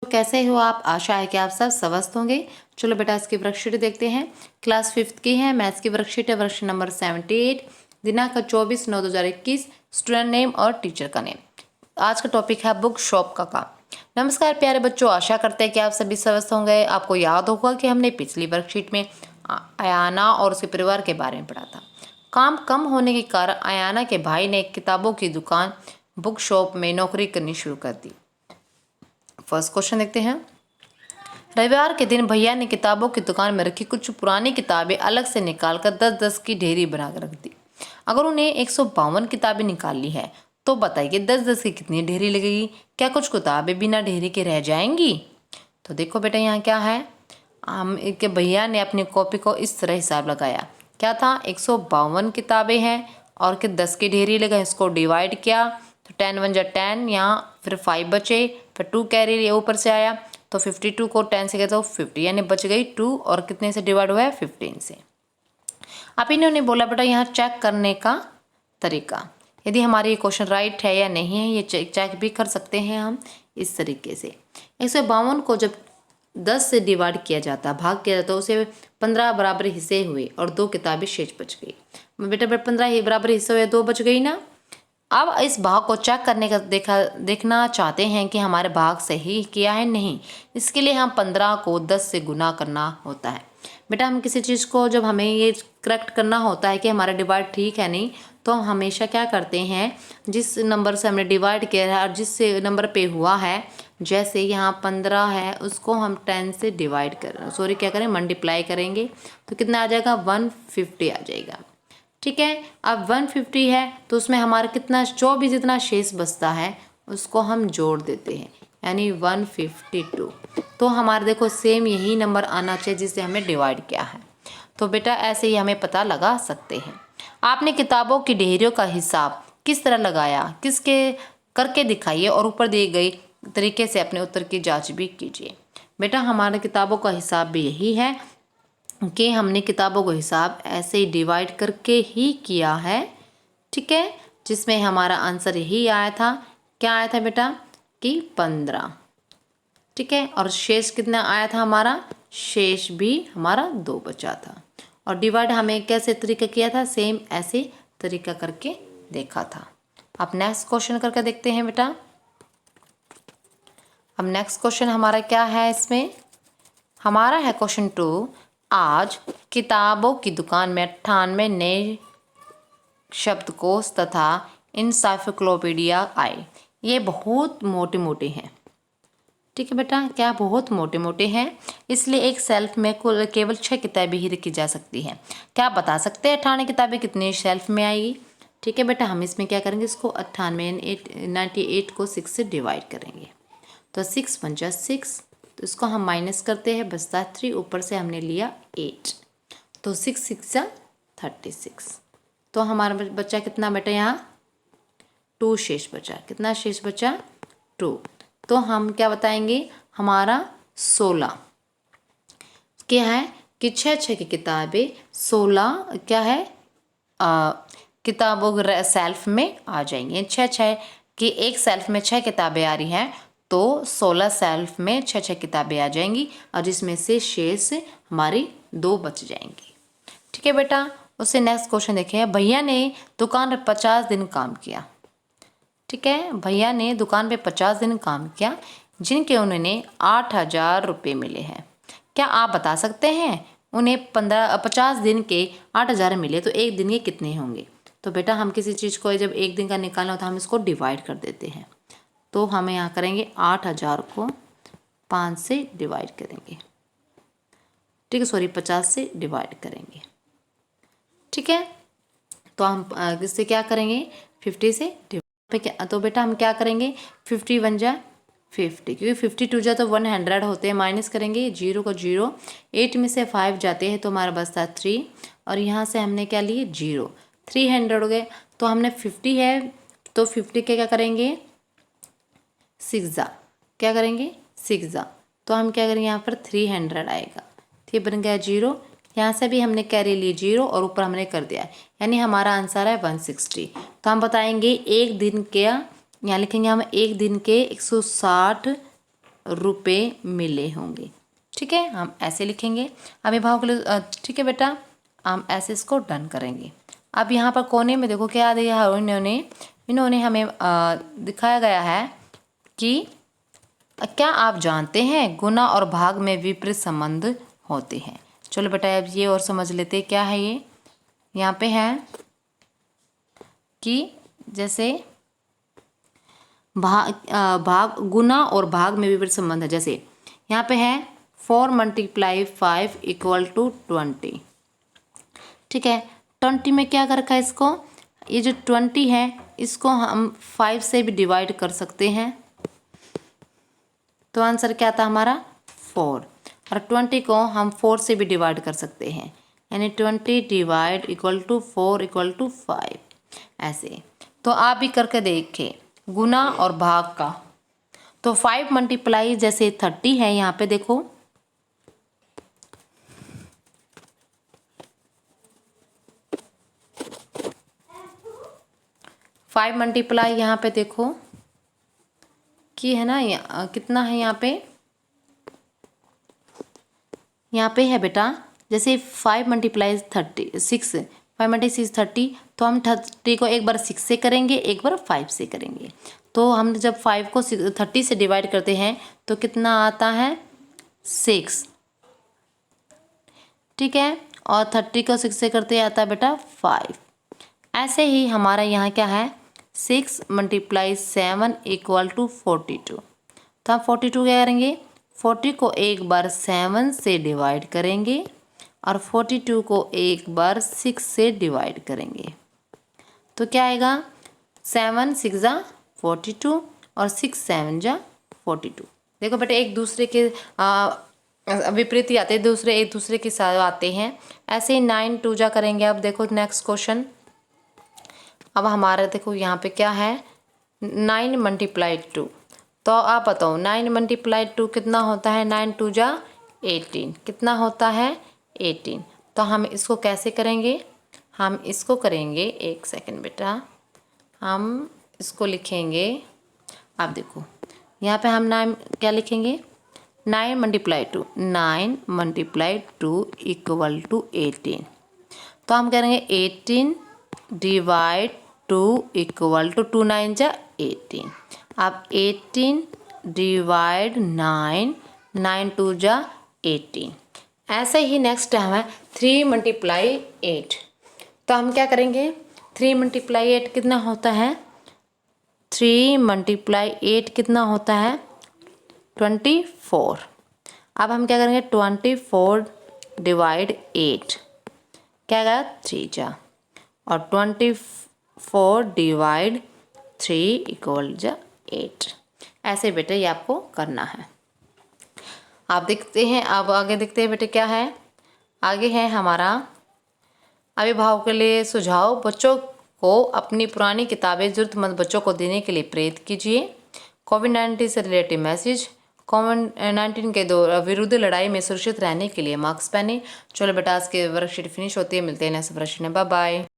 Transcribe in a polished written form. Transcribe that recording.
कैसे हो आप? आशा है कि आप सब स्वस्थ होंगे। चलो बेटा इसकी वर्कशीट देखते हैं। क्लास 5th की है, मैथ्स की वर्कशीट है, वर्कशीट नंबर 78, दिनांक 24/9/2021, स्टूडेंट नेम और टीचर का नेम। आज का टॉपिक है बुक शॉप का काम। नमस्कार प्यारे बच्चों, आशा करते हैं कि आप सभी स्वस्थ होंगे। आपको याद होगा कि हमने पिछली वर्कशीट में अयाना और उसके परिवार के बारे में पढ़ा था। काम कम होने के कारण अयाना के भाई ने किताबों की दुकान बुक शॉप में नौकरी करनी शुरू कर दी। फर्स्ट क्वेश्चन देखते हैं। रविवार के दिन भैया ने किताबों की दुकान में रखी कुछ पुरानी किताबें अलग से निकालकर 10-10 की ढेरी बनाकर रख दी। अगर उन्हें 152 किताबें निकाल ली है तो बताइए 10-10 की कितनी ढेरी लगेगी? क्या कुछ किताबें बिना ढेरी के रह जाएंगी? तो देखो बेटा यहाँ क्या है, हम के भैया ने अपनी कॉपी को इस तरह हिसाब लगाया। क्या था, 152 किताबें हैं और कि 10 की ढेरी लगा, इसको डिवाइड किया तो 10 1 जा 10, यहाँ फिर 5 बचे, फिर 2 कैरी ऊपर से आया तो 52 को 10 से गया तो 50, यानी बच गई 2 और कितने से डिवाइड हुआ है 15 से। अब इन्होंने बोला बेटा यहाँ चेक करने का तरीका, यदि हमारी ये क्वेश्चन राइट है या नहीं है ये चेक भी कर सकते हैं हम इस तरीके से। 152 को जब 10 से डिवाइड किया जाता, भाग किया जाता, उसे 15 बराबर हिस्से हुए और 2 किताबें शेष बच गई। बेटा 15 बराबर हिस्से हुए, 2 बच गई ना। अब इस भाग को चेक करने का देखना चाहते हैं कि हमारे भाग सही किया है नहीं। इसके लिए हम 15 को 10 से गुना करना होता है। बेटा हम किसी चीज़ को जब हमें ये करेक्ट करना होता है कि हमारा डिवाइड ठीक है नहीं, तो हम हमेशा क्या करते हैं, जिस नंबर से हमने डिवाइड किया है और जिस नंबर पे हुआ है, जैसे यहाँ 15 है उसको हम 10 से डिवाइड क्या करें, मल्टीप्लाई करेंगे तो कितना आ जाएगा, 150 आ जाएगा। ठीक है, अब 150 है तो उसमें हमारा कितना, जो भी जितना शेष बचता है उसको हम जोड़ देते हैं, यानी 152। तो हमारे देखो सेम यही नंबर आना चाहिए जिससे हमें डिवाइड किया है। तो बेटा ऐसे ही हमें पता लगा सकते हैं। आपने किताबों की ढेरियों का हिसाब किस तरह लगाया, किसके करके दिखाइए और ऊपर दिए गए तरीके से अपने उत्तर की जाँच भी कीजिए। बेटा हमारे किताबों का हिसाब भी यही है कि हमने किताबों को हिसाब ऐसे ही डिवाइड करके ही किया है। ठीक है, जिसमें हमारा आंसर यही आया था। क्या आया था बेटा कि 15। ठीक है, और शेष कितना आया था हमारा, शेष भी हमारा 2 बचा था। और डिवाइड हमें कैसे तरीका किया था, सेम ऐसे तरीका करके देखा था। अब नेक्स्ट क्वेश्चन करके देखते हैं बेटा। अब नेक्स्ट क्वेश्चन हमारा क्या है, इसमें हमारा है क्वेश्चन 2। आज किताबों की दुकान में 98 नए शब्दकोश तथा इंसाइक्लोपीडिया आए। ये बहुत मोटे मोटे हैं। ठीक है बेटा, क्या बहुत मोटे मोटे हैं, इसलिए एक सेल्फ में केवल 6 किताबें ही रखी जा सकती हैं। क्या आप बता सकते हैं 98 किताबें कितनी शेल्फ में आएगी? ठीक है बेटा, हम इसमें क्या करेंगे, इसको 98 को 6 से डिवाइड करेंगे तो 6 1 जा 6, तो इसको हम माइनस करते हैं, बचता 3, ऊपर से हमने लिया 8, तो 6 6 जा 36। तो हमारा बच्चा कितना बेटा, यहाँ 2 शेष बचा। कितना शेष बचा, 2। तो हम क्या बताएंगे, हमारा 16 क्या है कि 6 की किताबें 16 क्या है किताबों सेल्फ में आ जाएंगी। 6 की एक सेल्फ में 6 किताबें आ रही हैं तो 16 सेल्फ में 6 किताबें आ जाएंगी और जिसमें से शेष हमारी 2 बच जाएंगी। ठीक है बेटा, उससे नेक्स्ट क्वेश्चन देखें। भैया ने दुकान पर 50 दिन काम किया। ठीक है, भैया ने दुकान पे 50 दिन काम किया जिनके उन्होंने 8,000 रुपये मिले हैं। क्या आप बता सकते हैं उन्हें 50 दिन के 8,000 मिले तो एक दिन के कितने होंगे? तो बेटा हम किसी चीज़ को जब एक दिन का निकालना होता है हम इसको डिवाइड कर देते हैं। तो हमें यहाँ करेंगे 8,000 को 5 से डिवाइड करेंगे। ठीक है, सॉरी 50 से डिवाइड करेंगे। ठीक है, तो हम इससे क्या करेंगे, 50 से डिवाइड। तो बेटा हम क्या करेंगे, 50 1 जा 50, क्योंकि 52 जा तो 100 होते हैं, माइनस करेंगे 0 को 0, 8 में से 5 जाते हैं तो हमारा बचता 3, और यहाँ से हमने क्या लिए 0, 300 हो गए। तो हमने 50 है तो 50 के क्या करेंगे 6 जा, क्या करेंगे 6 जा, तो हम क्या करेंगे यहाँ पर 300 आएगा। ठीक बन गया 0, यहाँ से भी हमने कैरी ली 0 और ऊपर हमने कर दिया, यानी हमारा आंसर है 160। तो हम बताएंगे एक दिन के, यहाँ लिखेंगे हम एक दिन के 160 रुपए मिले होंगे। ठीक है, हम ऐसे लिखेंगे अभिभावक के लिए। ठीक है बेटा, हम ऐसे इसको डन करेंगे। अब यहाँ पर कोने में देखो क्या दिया है इन्होंने हमें दिखाया गया है कि क्या आप जानते हैं गुना और भाग में विपरीत संबंध होते हैं। चलो बेटा अब ये और समझ लेते हैं क्या है ये। यहाँ पे है कि जैसे भाग गुना और भाग में विपरीत संबंध है। जैसे यहाँ पे है 4 × 5 = 20। ठीक है, 20 में क्या कर रखा है इसको, ये जो 20 है इसको हम 5 से भी डिवाइड कर सकते हैं, तो आंसर क्या था हमारा 4। और 20 को हम 4 से भी डिवाइड कर सकते हैं, यानी 20 डिवाइड = 4 = 5 ऐसे। तो आप भी करके देखें गुना और भाग का। तो 5 × जैसे 30 है, यहाँ पे देखो 5 × यहाँ पे देखो कि है ना कितना है यहाँ पे है बेटा। जैसे 5 × 36 5 × 6 30, तो हम 30 को एक बार 6 से करेंगे, एक बार 5 से करेंगे। तो हम जब 5 को 30 से डिवाइड करते हैं तो कितना आता है 6। ठीक है, और 30 को 6 से करते आता है बेटा 5। ऐसे ही हमारा यहाँ क्या है 6 × 7 = 42। तो हम 42 क्या करेंगे, 40 को एक बार 7 से डिवाइड करेंगे और 42 को एक बार 6 से डिवाइड करेंगे। तो क्या आएगा 7 × 6 = 42 और 6 × 7 = 42। देखो बेटा एक दूसरे के विपरीत ही आते हैं, एक दूसरे के साथ आते हैं। ऐसे ही 9 × 2 करेंगे। अब देखो नेक्स्ट क्वेश्चन। अब हमारा देखो यहाँ पे क्या है 9 × 2। तो आप बताओ 9 × 2 कितना होता है। 9 × 2 = 18। कितना होता है 18। तो हम इसको कैसे करेंगे, हम इसको करेंगे, एक सेकंड बेटा, हम इसको लिखेंगे। आप देखो यहाँ पे हम 9 क्या लिखेंगे 9 × 2 = 18। तो हम करेंगे 18 डिवाइड 2 = 2 9 = 18। अब 18 डिवाइड 9 9 2 = 18। ऐसे ही नेक्स्ट है 3 × 8। तो हम क्या करेंगे 3 × 8 कितना होता है 3 × 8 कितना होता है 24। अब हम क्या करेंगे 24 डिवाइड 8 क्या आएगा 3 जा, और 24 डिवाइड 3 = 8। ऐसे बेटे ये आपको करना है। आप देखते हैं, अब आगे देखते हैं बेटे क्या है। आगे है हमारा अभिभावक के लिए सुझाव। बच्चों को अपनी पुरानी किताबें ज़रूरतमंद बच्चों को देने के लिए प्रेरित कीजिए। कोविड-19 से रिलेटेड मैसेज। कोविड-19 के विरुद्ध लड़ाई में सुरक्षित रहने के लिए मास्क पहने। चलो बेटा आज के वर्कशीट फिनिश होती है, मिलते हैं नेक्स्ट वर्कशीट में। Bye bye.